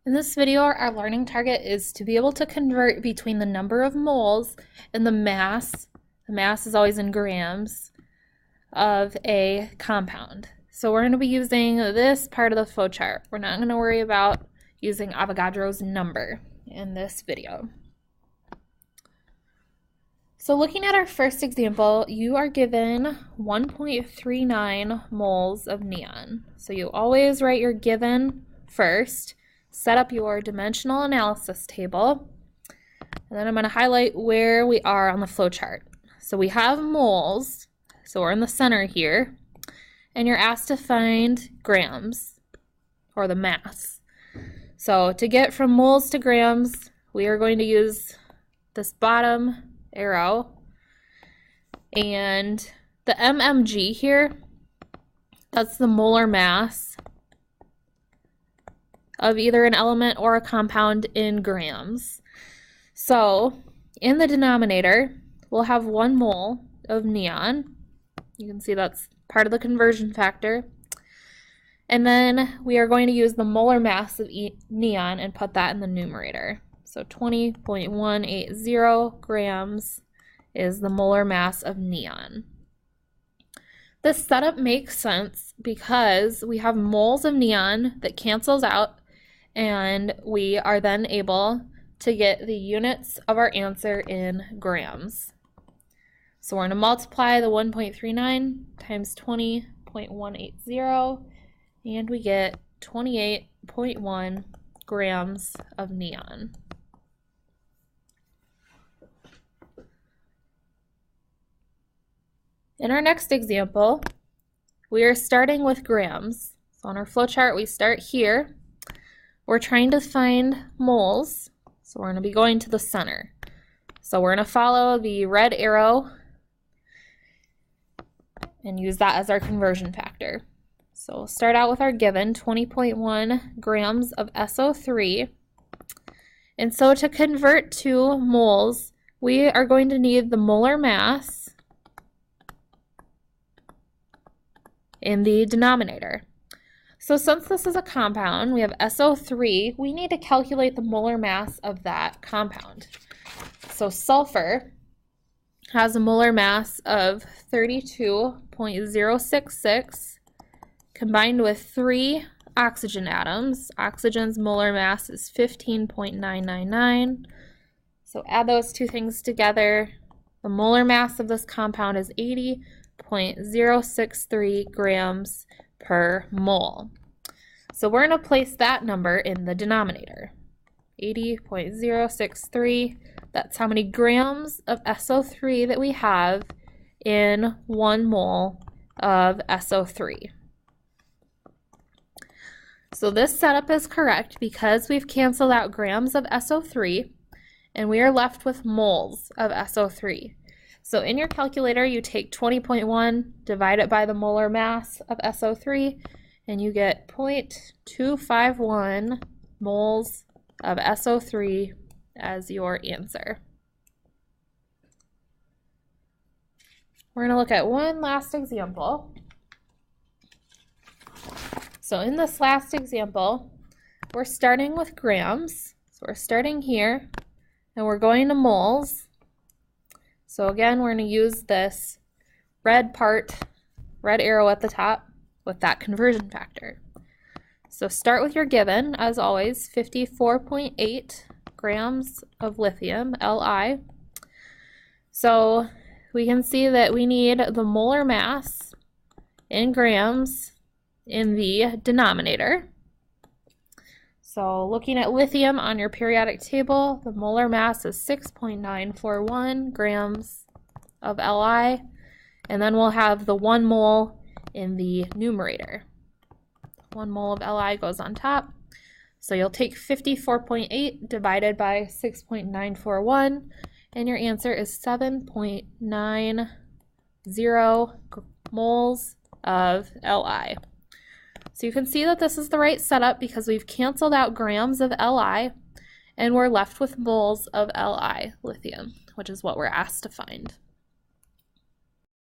In this video, our learning target is to be able to convert between the number of moles and the mass is always in grams, of a compound. So we're going to be using this part of the flowchart. We're not going to worry about using Avogadro's number in this video. So looking at our first example, you are given 1.39 moles of neon. So you always write your given first, set up your dimensional analysis table, and then I'm going to highlight where we are on the flowchart. So we have moles, so we're in the center here, and you're asked to find grams, or the mass. So to get from moles to grams, we are going to use this bottom arrow, and the mmg here, that's the molar mass of either an element or a compound in grams. So in the denominator, we'll have 1 mole of neon. You can see that's part of the conversion factor. And then we are going to use the molar mass of neon and put that in the numerator. So 20.180 grams is the molar mass of neon. This setup makes sense because we have moles of neon that cancels out, and we are then able to get the units of our answer in grams. So we're going to multiply the 1.39 times 20.180, and we get 28.1 grams of neon. In our next example, we are starting with grams. So on our flowchart, we start here. We're trying to find moles, so we're going to be going to the center. So we're going to follow the red arrow and use that as our conversion factor. So we'll start out with our given 20.1 grams of SO3. And so to convert to moles, we are going to need the molar mass in the denominator. So since this is a compound, we have SO3, we need to calculate the molar mass of that compound. So sulfur has a molar mass of 32.066 combined with 3 oxygen atoms. Oxygen's molar mass is 15.999. So add those two things together. The molar mass of this compound is 80.063 grams per mole. So we're going to place that number in the denominator. 80.063, that's how many grams of SO3 that we have in 1 mole of SO3. So this setup is correct because we've canceled out grams of SO3 and we are left with moles of SO3. So in your calculator, you take 20.1, divide it by the molar mass of SO3, and you get 0.251 moles of SO3 as your answer. We're going to look at one last example. So in this last example, we're starting with grams. So we're starting here, and we're going to moles. So again, we're going to use this red arrow at the top with that conversion factor. So start with your given, as always, 54.8 grams of lithium, Li. So we can see that we need the molar mass in grams in the denominator. So looking at lithium on your periodic table, the molar mass is 6.941 grams of Li, and then we'll have the 1 mole in the numerator. 1 mole of Li goes on top. So you'll take 54.8 divided by 6.941, and your answer is 7.90 moles of Li. So you can see that this is the right setup because we've canceled out grams of Li and we're left with moles of Li, lithium, which is what we're asked to find.